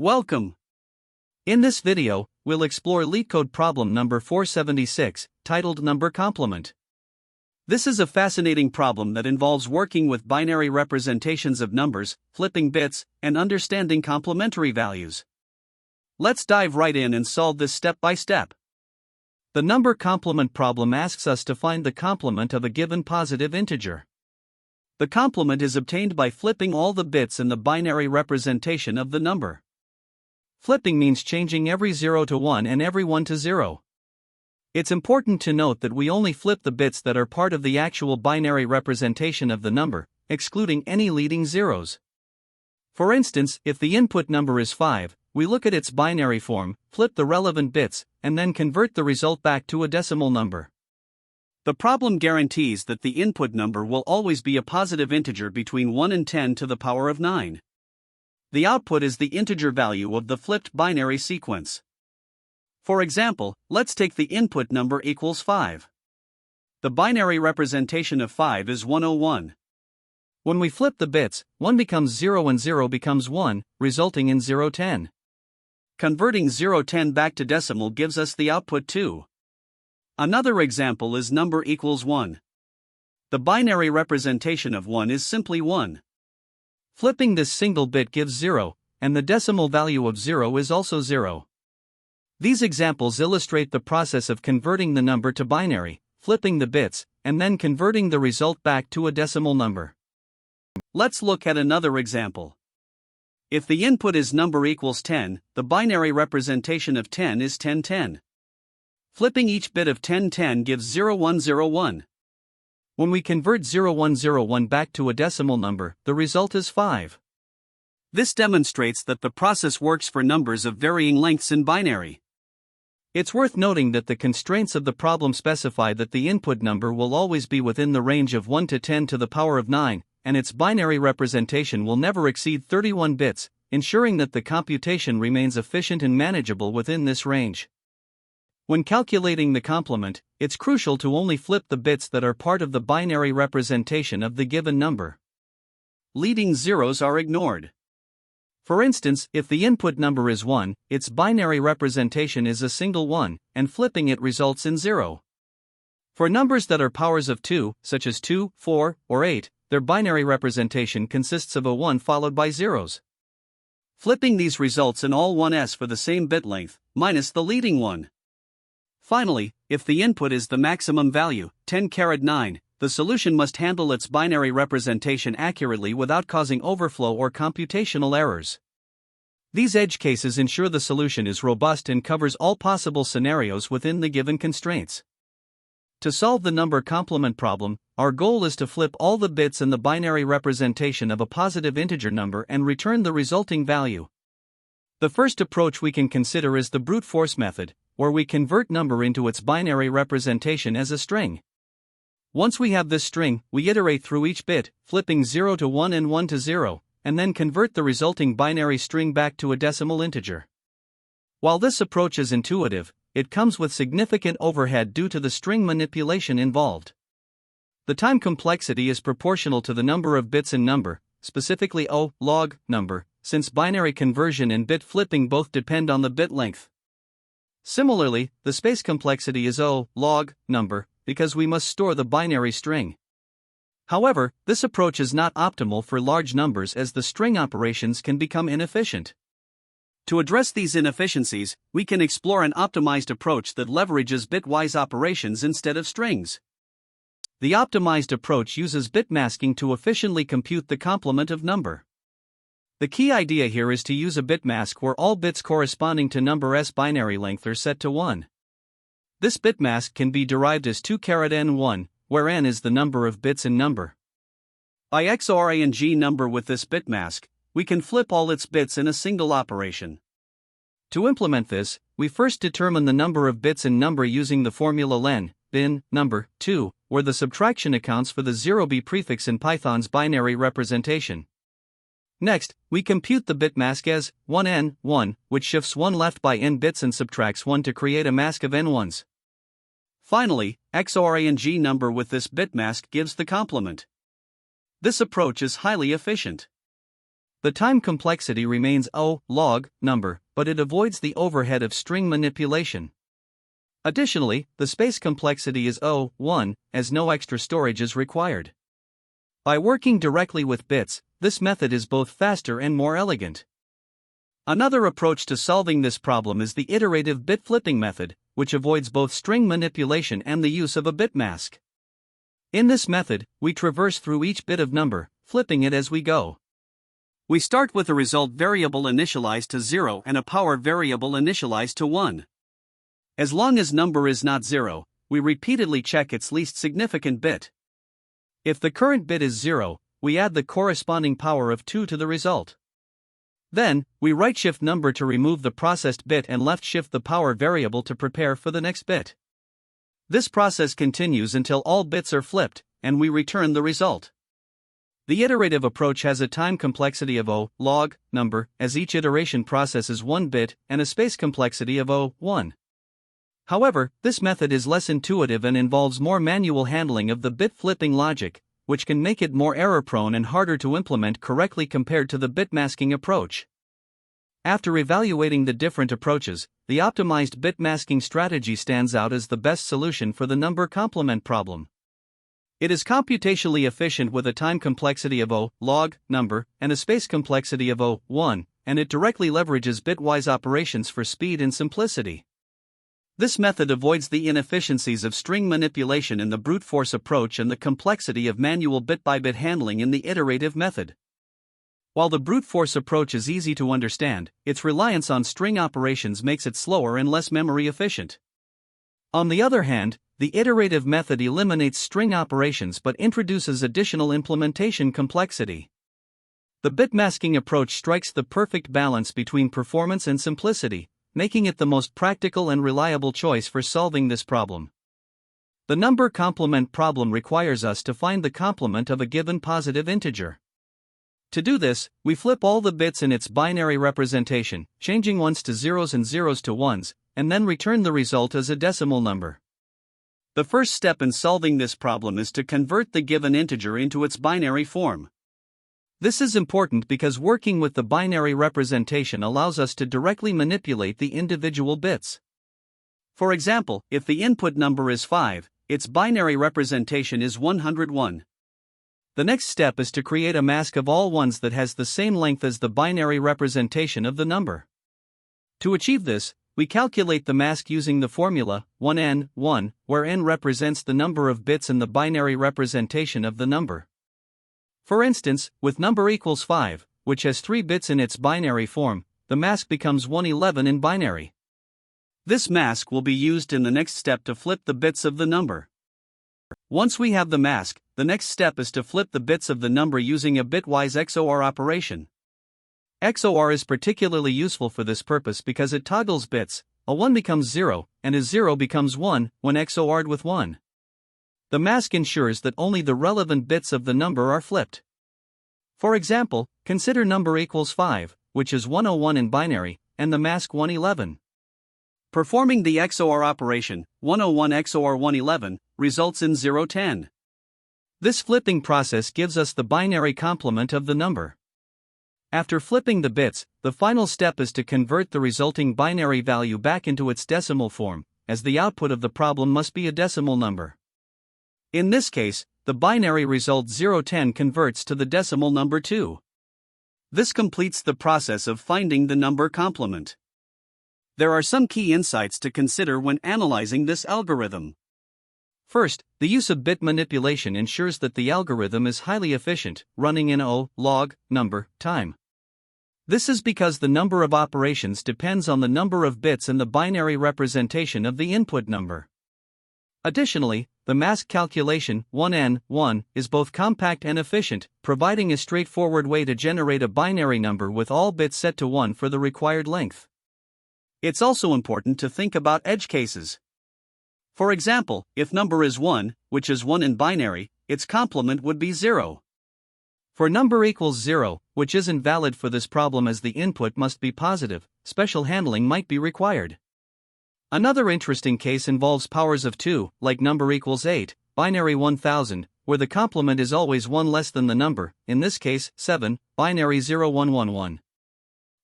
Welcome! In this video, we'll explore LeetCode problem number 476, titled Number Complement. This is a fascinating problem that involves working with binary representations of numbers, flipping bits, and understanding complementary values. Let's dive right in and solve this step by step. The number complement problem asks us to find the complement of a given positive integer. The complement is obtained by flipping all the bits in the binary representation of the number. Flipping means changing every 0 to 1 and every 1 to 0. It's important to note that we only flip the bits that are part of the actual binary representation of the number, excluding any leading zeros. For instance, if the input number is 5, we look at its binary form, flip the relevant bits, and then convert the result back to a decimal number. The problem guarantees that the input number will always be a positive integer between 1 and 10 to the power of 9. The output is the integer value of the flipped binary sequence. For example, let's take the input number equals 5. The binary representation of 5 is 101. When we flip the bits, 1 becomes 0 and 0 becomes 1, resulting in 010. Converting 010 back to decimal gives us the output 2. Another example is number equals 1. The binary representation of 1 is simply 1. Flipping this single bit gives 0, and the decimal value of 0 is also 0. These examples illustrate the process of converting the number to binary, flipping the bits, and then converting the result back to a decimal number. Let's look at another example. If the input is number equals 10, the binary representation of 10 is 1010. Flipping each bit of 1010 gives 0101. When we convert 0101 back to a decimal number, the result is 5. This demonstrates that the process works for numbers of varying lengths in binary. It's worth noting that the constraints of the problem specify that the input number will always be within the range of 1 to 10 to the power of 9, and its binary representation will never exceed 31 bits, ensuring that the computation remains efficient and manageable within this range. When calculating the complement, it's crucial to only flip the bits that are part of the binary representation of the given number. Leading zeros are ignored. For instance, if the input number is 1, its binary representation is a single 1, and flipping it results in 0. For numbers that are powers of 2, such as 2, 4, or 8, their binary representation consists of a 1 followed by zeros. Flipping these results in all 1s for the same bit length, minus the leading 1. Finally, if the input is the maximum value, 10⁻⁹, the solution must handle its binary representation accurately without causing overflow or computational errors. These edge cases ensure the solution is robust and covers all possible scenarios within the given constraints. To solve the number complement problem, our goal is to flip all the bits in the binary representation of a positive integer number and return the resulting value. The first approach we can consider is the brute force method, where we convert number into its binary representation as a string. Once we have this string, we iterate through each bit, flipping 0 to 1 and 1 to 0, and then convert the resulting binary string back to a decimal integer. While this approach is intuitive, it comes with significant overhead due to the string manipulation involved. The time complexity is proportional to the number of bits in number, specifically O log number, since binary conversion and bit flipping both depend on the bit length. Similarly, the space complexity is O log number, because we must store the binary string. However, this approach is not optimal for large numbers as the string operations can become inefficient. To address these inefficiencies, we can explore an optimized approach that leverages bitwise operations instead of strings. The optimized approach uses bit masking to efficiently compute the complement of number. The key idea here is to use a bit mask where all bits corresponding to number s binary length are set to 1. This bit mask can be derived as 2⁻⁴, where n is the number of bits in number. By XORing number with this bit mask, we can flip all its bits in a single operation. To implement this, we first determine the number of bits in number using the formula len, bin, number, 2, where the subtraction accounts for the 0b prefix in Python's binary representation. Next, we compute the bit mask as 1n, 1, which shifts 1 left by n bits and subtracts 1 to create a mask of n ones. Finally, XORing number with this bit mask gives the complement. This approach is highly efficient. The time complexity remains O log number, but it avoids the overhead of string manipulation. Additionally, the space complexity is O1, as no extra storage is required. By working directly with bits, this method is both faster and more elegant. Another approach to solving this problem is the iterative bit flipping method, which avoids both string manipulation and the use of a bit mask. In this method, we traverse through each bit of number, flipping it as we go. We start with a result variable initialized to 0 and a power variable initialized to 1. As long as number is not 0, we repeatedly check its least significant bit. If the current bit is 0, we add the corresponding power of 2 to the result. Then, we right-shift number to remove the processed bit and left-shift the power variable to prepare for the next bit. This process continues until all bits are flipped, and we return the result. The iterative approach has a time complexity of O log number, as each iteration processes one bit, and a space complexity of O1. However, this method is less intuitive and involves more manual handling of the bit flipping logic, which can make it more error-prone and harder to implement correctly compared to the bit masking approach. After evaluating the different approaches, the optimized bit masking strategy stands out as the best solution for the number complement problem. It is computationally efficient with a time complexity of O log number and a space complexity of O1, and it directly leverages bitwise operations for speed and simplicity. This method avoids the inefficiencies of string manipulation in the brute force approach and the complexity of manual bit-by-bit handling in the iterative method. While the brute force approach is easy to understand, its reliance on string operations makes it slower and less memory efficient. On the other hand, the iterative method eliminates string operations but introduces additional implementation complexity. The bit masking approach strikes the perfect balance between performance and simplicity, making it the most practical and reliable choice for solving this problem. The number complement problem requires us to find the complement of a given positive integer. To do this, we flip all the bits in its binary representation, changing ones to zeros and zeros to ones, and then return the result as a decimal number. The first step in solving this problem is to convert the given integer into its binary form. This is important because working with the binary representation allows us to directly manipulate the individual bits. For example, if the input number is 5, its binary representation is 101. The next step is to create a mask of all ones that has the same length as the binary representation of the number. To achieve this, we calculate the mask using the formula 1n1, where n represents the number of bits in the binary representation of the number. For instance, with number equals 5, which has 3 bits in its binary form, the mask becomes 111 in binary. This mask will be used in the next step to flip the bits of the number. Once we have the mask, the next step is to flip the bits of the number using a bitwise XOR operation. XOR is particularly useful for this purpose because it toggles bits. A 1 becomes 0, and a 0 becomes 1 when XOR'd with 1. The mask ensures that only the relevant bits of the number are flipped. For example, consider number equals 5, which is 101 in binary, and the mask 111. Performing the XOR operation, 101 XOR 111, results in 010. This flipping process gives us the binary complement of the number. After flipping the bits, the final step is to convert the resulting binary value back into its decimal form, as the output of the problem must be a decimal number. In this case, the binary result 010 converts to the decimal number 2. This completes the process of finding the number complement. There are some key insights to consider when analyzing this algorithm. First, the use of bit manipulation ensures that the algorithm is highly efficient, running in O log number time. This is because the number of operations depends on the number of bits in the binary representation of the input number. Additionally, the mask calculation 1n1 is both compact and efficient, providing a straightforward way to generate a binary number with all bits set to 1 for the required length. It's also important to think about edge cases. For example, if number is 1, which is 1 in binary, its complement would be 0. For number equals 0, which isn't valid for this problem as the input must be positive, special handling might be required. Another interesting case involves powers of 2, like number equals 8, binary 1000, where the complement is always 1 less than the number, in this case, 7, binary 0111.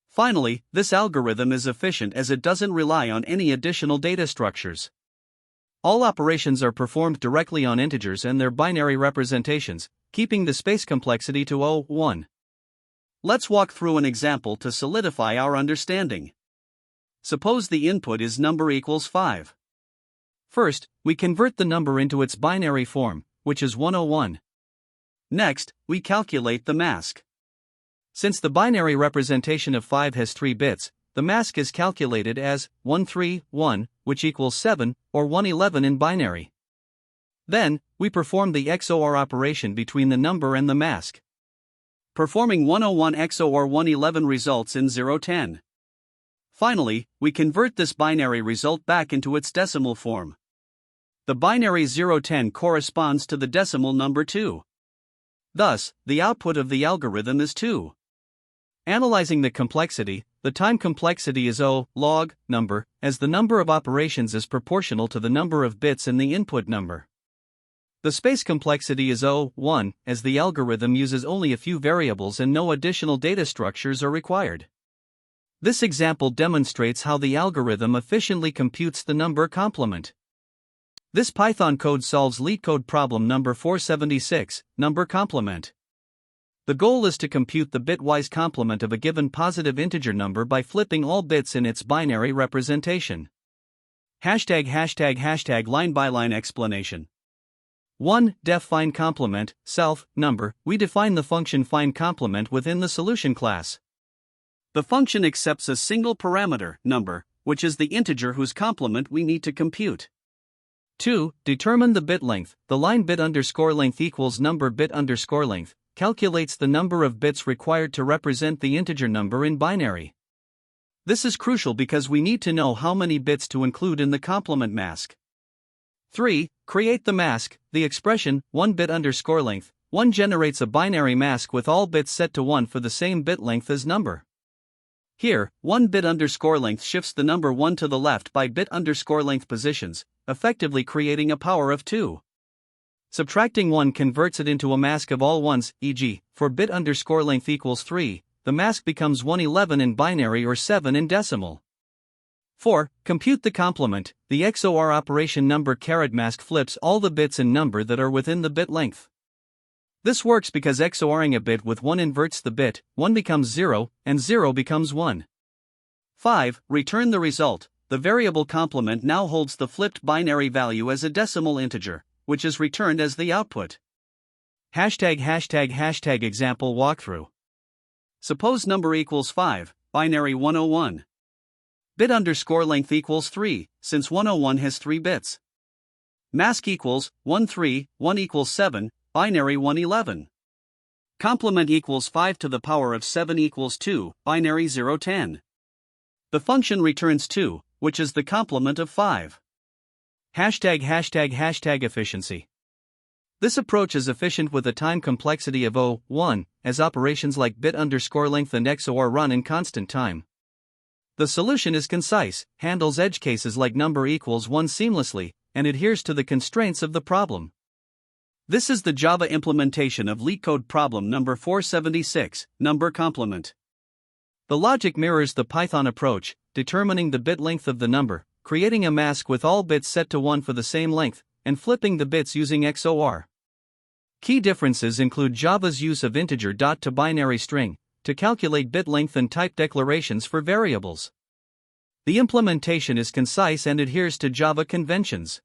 Finally, this algorithm is efficient as it doesn't rely on any additional data structures. All operations are performed directly on integers and their binary representations, keeping the space complexity to 1. Let's walk through an example to solidify our understanding. Suppose the input is number equals 5. First, we convert the number into its binary form, which is 101. Next, we calculate the mask. Since the binary representation of 5 has 3 bits, the mask is calculated as 131, which equals 7, or 111 in binary. Then, we perform the XOR operation between the number and the mask. Performing 101 XOR 111 results in 010. Finally, we convert this binary result back into its decimal form. The binary 010 corresponds to the decimal number 2. Thus, the output of the algorithm is 2. Analyzing the complexity, the time complexity is O log number, as the number of operations is proportional to the number of bits in the input number. The space complexity is O1, as the algorithm uses only a few variables and no additional data structures are required. This example demonstrates how the algorithm efficiently computes the number complement. This Python code solves LeetCode problem number 476, number complement. The goal is to compute the bitwise complement of a given positive integer number by flipping all bits in its binary representation. ####line by line explanation. 1. Def find complement, self, number. We define the function find complement within the solution class. The function accepts a single parameter, number, which is the integer whose complement we need to compute. 2. Determine the bit length. The line bit_length equals number bit_length. Calculates the number of bits required to represent the integer number in binary. This is crucial because we need to know how many bits to include in the complement mask. 3. Create the mask. The expression 1 bit_length. 1 generates a binary mask with all bits set to 1 for the same bit length as number. Here, 1 bit_length shifts the number 1 to the left by bit_length positions, effectively creating a power of 2. Subtracting 1 converts it into a mask of all ones, e.g., for bit_length equals 3, the mask becomes 111 in binary or 7 in decimal. 4. Compute the complement. The XOR operation number_mask flips all the bits in number that are within the bit length. This works because XORing a bit with 1 inverts the bit, 1 becomes 0, and 0 becomes 1. 5. Return the result. The variable complement now holds the flipped binary value as a decimal integer, which is returned as the output. #### example walkthrough. Suppose number equals 5, binary 101. Bit_length equals 3, since 101 has 3 bits. Mask equals 131 equals 7, binary 111. Complement equals 5 to the power of 7 equals 2, binary 010. The function returns 2, which is the complement of 5. #### efficiency. This approach is efficient with a time complexity of 1, as operations like bit_length and XOR run in constant time. The solution is concise, handles edge cases like number equals 1 seamlessly, and adheres to the constraints of the problem. This is the Java implementation of LeetCode problem number 476, number complement. The logic mirrors the Python approach, determining the bit length of the number, creating a mask with all bits set to 1 for the same length, and flipping the bits using XOR. Key differences include Java's use of integer to binary string to calculate bit length and type declarations for variables. The implementation is concise and adheres to Java conventions.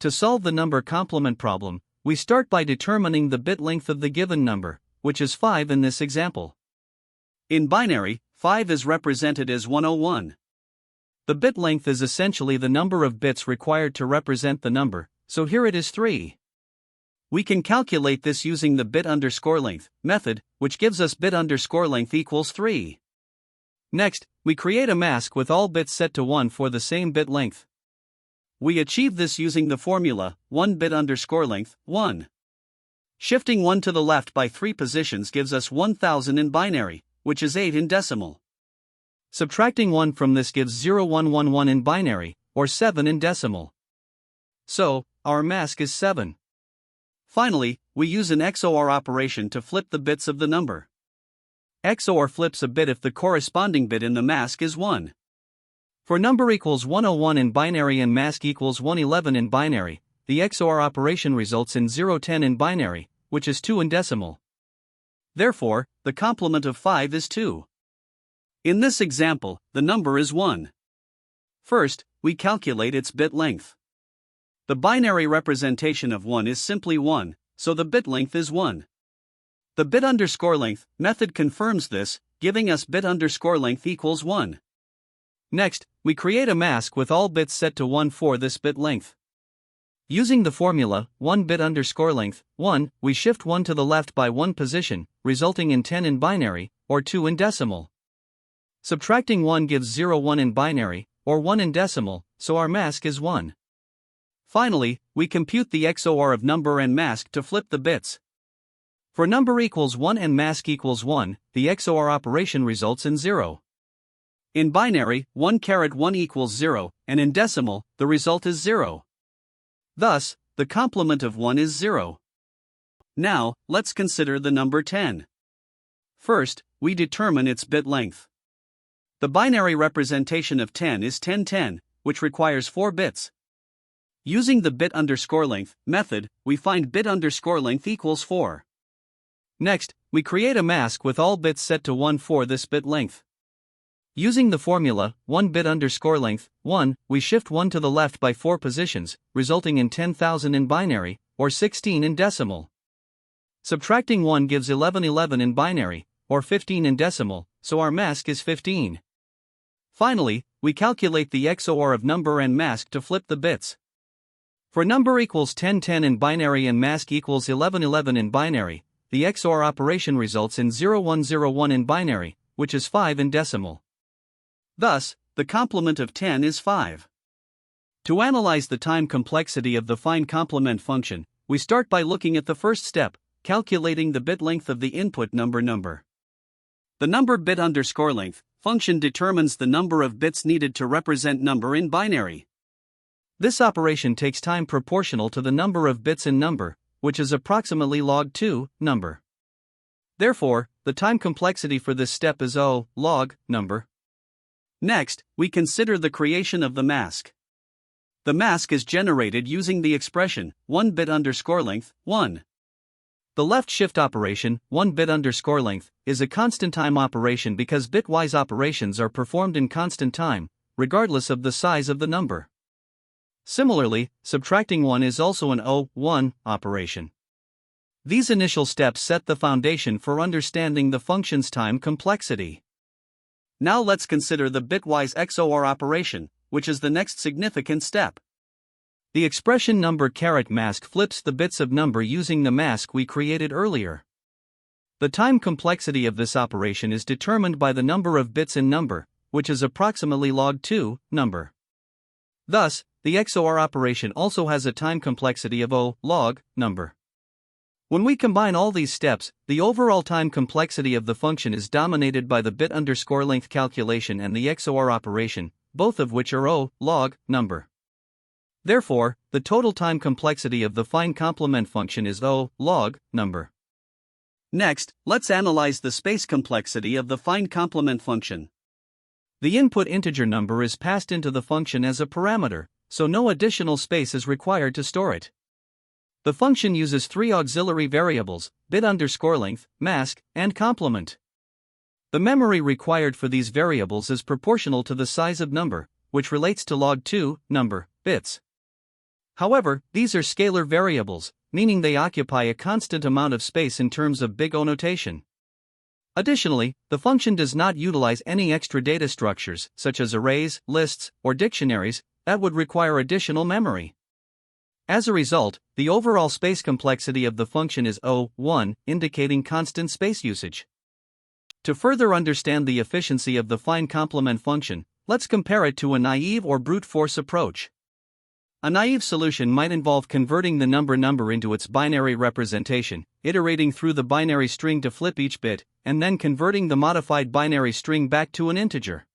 To solve the number complement problem, we start by determining the bit length of the given number, which is 5 in this example. In binary, 5 is represented as 101. The bit length is essentially the number of bits required to represent the number, so here it is 3. We can calculate this using the bit_length method, which gives us bit_length equals 3. Next, we create a mask with all bits set to 1 for the same bit length. We achieve this using the formula 1 bit_length 1. Shifting 1 to the left by 3 positions gives us 1000 in binary, which is 8 in decimal. Subtracting 1 from this gives 0111 in binary, or 7 in decimal. So, our mask is 7. Finally, we use an XOR operation to flip the bits of the number. XOR flips a bit if the corresponding bit in the mask is 1. For number equals 101 in binary and mask equals 111 in binary, the XOR operation results in 010 in binary, which is 2 in decimal. Therefore, the complement of 5 is 2. In this example, the number is 1. First, we calculate its bit length. The binary representation of 1 is simply 1, so the bit length is 1. The bit_length method confirms this, giving us bit_length equals 1. Next, we create a mask with all bits set to 1 for this bit length. Using the formula 1 bit_length 1, we shift 1 to the left by 1 position, resulting in 10 in binary, or 2 in decimal. Subtracting 1 gives 01 in binary, or 1 in decimal, so our mask is 1. Finally, we compute the XOR of number and mask to flip the bits. For number equals 1 and mask equals 1, the XOR operation results in 0. In binary, 1 equals 0, and in decimal, the result is 0. Thus, the complement of 1 is 0. Now, let's consider the number 10. First, we determine its bit length. The binary representation of 10 is 1010, which requires 4 bits. Using the bit_length method, we find bit_length equals 4. Next, we create a mask with all bits set to 1 for this bit length. Using the formula 1 bit_length 1, we shift 1 to the left by 4 positions, resulting in 10,000 in binary, or 16 in decimal. Subtracting 1 gives 1111 in binary, or 15 in decimal, so our mask is 15. Finally, we calculate the XOR of number and mask to flip the bits. For number equals 1010 in binary and mask equals 1111 in binary, the XOR operation results in 0101 in binary, which is 5 in decimal. Thus, the complement of 10 is 5. To analyze the time complexity of the find complement function, we start by looking at the first step, calculating the bit length of the input number. The number bit_length function determines the number of bits needed to represent number in binary. This operation takes time proportional to the number of bits in number, which is approximately log 2 number. Therefore, the time complexity for this step is O log number. Next, we consider the creation of the mask. The mask is generated using the expression 1 bit_length 1. The left shift operation, 1 bit_length, is a constant time operation because bitwise operations are performed in constant time, regardless of the size of the number. Similarly, subtracting 1 is also an O1 operation. These initial steps set the foundation for understanding the function's time complexity. Now let's consider the bitwise XOR operation, which is the next significant step. The expression number_mask flips the bits of number using the mask we created earlier. The time complexity of this operation is determined by the number of bits in number, which is approximately log 2 number. Thus, the XOR operation also has a time complexity of O log number. When we combine all these steps, the overall time complexity of the function is dominated by the bit_length calculation and the XOR operation, both of which are O log number. Therefore, the total time complexity of the find complement function is O log number. Next, let's analyze the space complexity of the find complement function. The input integer number is passed into the function as a parameter, so no additional space is required to store it. The function uses 3 auxiliary variables, bit_length, mask, and complement. The memory required for these variables is proportional to the size of number, which relates to log 2 number bits. However, these are scalar variables, meaning they occupy a constant amount of space in terms of big O notation. Additionally, the function does not utilize any extra data structures, such as arrays, lists, or dictionaries, that would require additional memory. As a result, the overall space complexity of the function is O1, indicating constant space usage. To further understand the efficiency of the find complement function, let's compare it to a naive or brute force approach. A naive solution might involve converting the number into its binary representation, iterating through the binary string to flip each bit, and then converting the modified binary string back to an integer.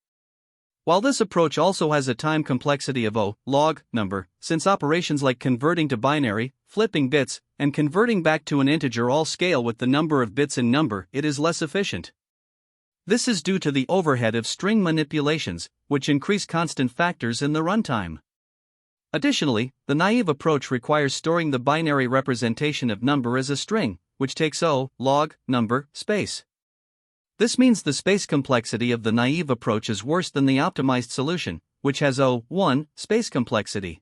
While this approach also has a time complexity of O log number, since operations like converting to binary, flipping bits, and converting back to an integer all scale with the number of bits in number, it is less efficient. This is due to the overhead of string manipulations, which increase constant factors in the runtime. Additionally, the naive approach requires storing the binary representation of number as a string, which takes log number space. This means the space complexity of the naive approach is worse than the optimized solution, which has 1 space complexity.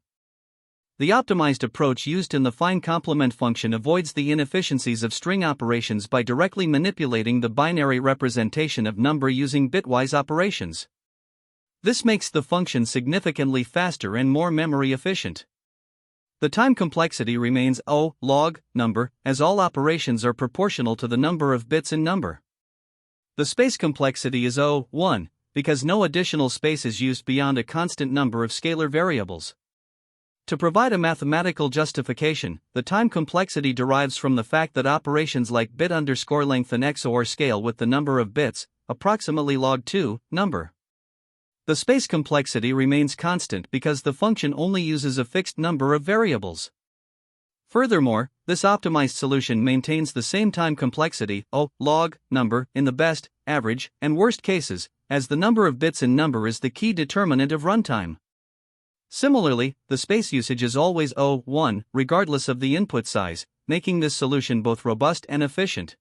The optimized approach used in the find complement function avoids the inefficiencies of string operations by directly manipulating the binary representation of number using bitwise operations. This makes the function significantly faster and more memory efficient. The time complexity remains log number, as all operations are proportional to the number of bits in number. The space complexity is 1, because no additional space is used beyond a constant number of scalar variables. To provide a mathematical justification, the time complexity derives from the fact that operations like bit_length and XOR scale with the number of bits, approximately log2 number. The space complexity remains constant because the function only uses a fixed number of variables. Furthermore, this optimized solution maintains the same time complexity, log number, in the best, average, and worst cases, as the number of bits in number is the key determinant of runtime. Similarly, the space usage is always 1, regardless of the input size, making this solution both robust and efficient.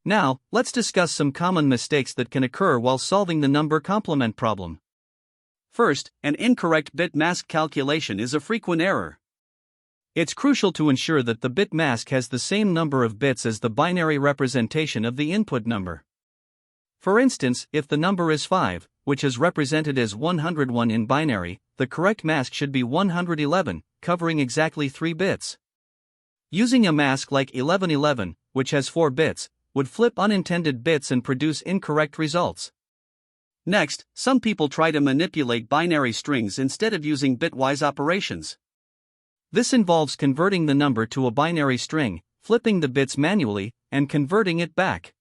Now, let's discuss some common mistakes that can occur while solving the number complement problem. First, an incorrect bit mask calculation is a frequent error. It's crucial to ensure that the bit mask has the same number of bits as the binary representation of the input number. For instance, if the number is 5, which is represented as 101 in binary, the correct mask should be 111, covering exactly 3 bits. Using a mask like 1111, which has 4 bits, would flip unintended bits and produce incorrect results. Next, some people try to manipulate binary strings instead of using bitwise operations. This involves converting the number to a binary string, flipping the bits manually, and converting it back.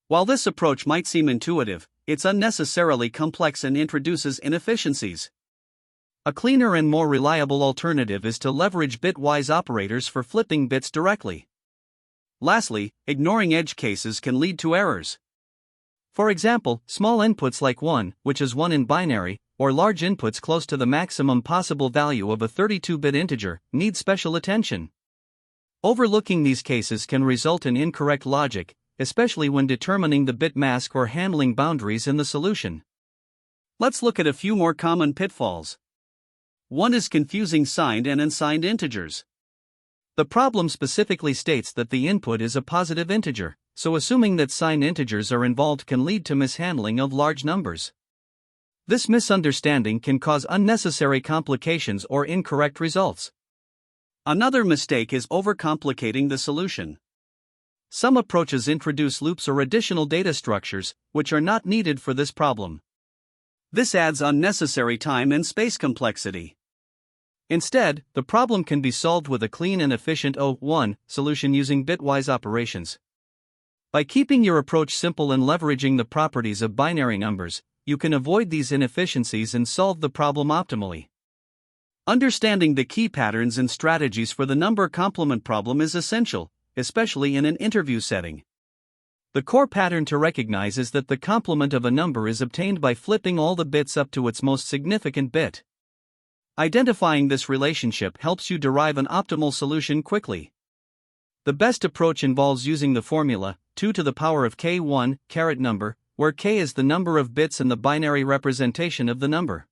While this approach might seem intuitive, it's unnecessarily complex and introduces inefficiencies. A cleaner and more reliable alternative is to leverage bitwise operators for flipping bits directly. Lastly, ignoring edge cases can lead to errors. For example, small inputs like 1, which is 1 in binary, or large inputs close to the maximum possible value of a 32-bit integer, need special attention. Overlooking these cases can result in incorrect logic, especially when determining the bit mask or handling boundaries in the solution. Let's look at a few more common pitfalls. One is confusing signed and unsigned integers. The problem specifically states that the input is a positive integer, so assuming that signed integers are involved can lead to mishandling of large numbers. This misunderstanding can cause unnecessary complications or incorrect results. Another mistake is overcomplicating the solution. Some approaches introduce loops or additional data structures, which are not needed for this problem. This adds unnecessary time and space complexity. Instead, the problem can be solved with a clean and efficient 1 solution using bitwise operations. By keeping your approach simple and leveraging the properties of binary numbers, you can avoid these inefficiencies and solve the problem optimally. Understanding the key patterns and strategies for the number complement problem is essential, especially in an interview setting. The core pattern to recognize is that the complement of a number is obtained by flipping all the bits up to its most significant bit. Identifying this relationship helps you derive an optimal solution quickly. The best approach involves using the formula 2 to the power of k1 caret number, where k is the number of bits in the binary representation of the number.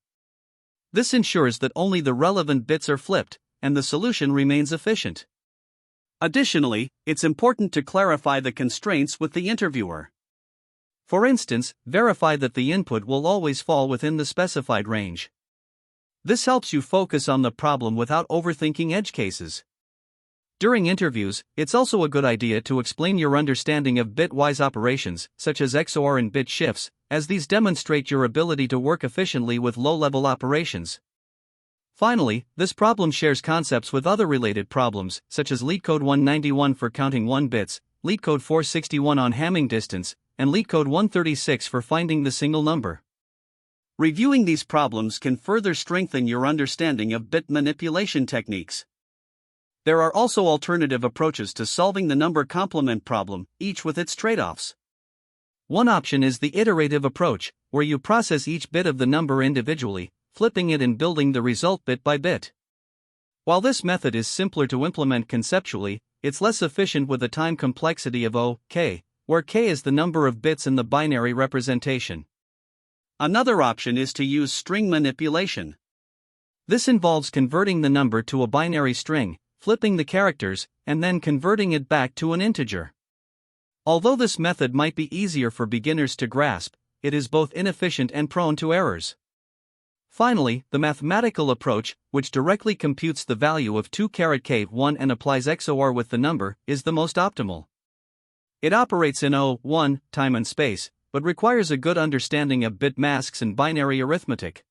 This ensures that only the relevant bits are flipped, and the solution remains efficient. Additionally, it's important to clarify the constraints with the interviewer. For instance, verify that the input will always fall within the specified range. This helps you focus on the problem without overthinking edge cases. During interviews, it's also a good idea to explain your understanding of bitwise operations, such as XOR and bit shifts, as these demonstrate your ability to work efficiently with low-level operations. Finally, this problem shares concepts with other related problems, such as LeetCode 191 for counting 1 bits, LeetCode 461 on Hamming distance, and LeetCode 136 for finding the single number. Reviewing these problems can further strengthen your understanding of bit manipulation techniques. There are also alternative approaches to solving the number complement problem, each with its trade-offs. One option is the iterative approach, where you process each bit of the number individually, flipping it and building the result bit by bit. While this method is simpler to implement conceptually, it's less efficient with a time complexity of O(k), where k is the number of bits in the binary representation. Another option is to use string manipulation. This involves converting the number to a binary string, flipping the characters, and then converting it back to an integer. Although this method might be easier for beginners to grasp, it is both inefficient and prone to errors. Finally, the mathematical approach, which directly computes the value of 2(k)(1) and applies XOR with the number, is the most optimal. It operates in O(1) time and space, but requires a good understanding of bit masks and binary arithmetic.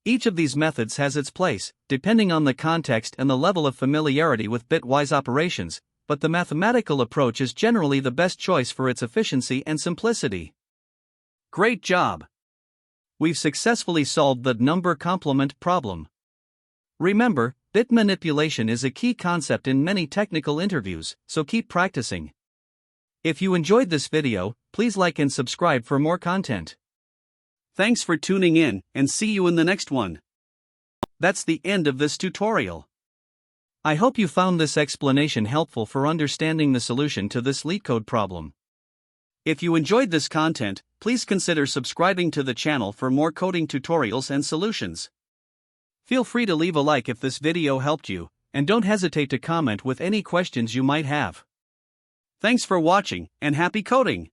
Each of these methods has its place, depending on the context and the level of familiarity with bitwise operations, but the mathematical approach is generally the best choice for its efficiency and simplicity. Great job! We've successfully solved the number complement problem. Remember, bit manipulation is a key concept in many technical interviews, so keep practicing. If you enjoyed this video, please like and subscribe for more content. Thanks for tuning in, and see you in the next one. That's the end of this tutorial. I hope you found this explanation helpful for understanding the solution to this LeetCode problem. If you enjoyed this content, please consider subscribing to the channel for more coding tutorials and solutions. Feel free to leave a like if this video helped you, and don't hesitate to comment with any questions you might have. Thanks for watching, and happy coding!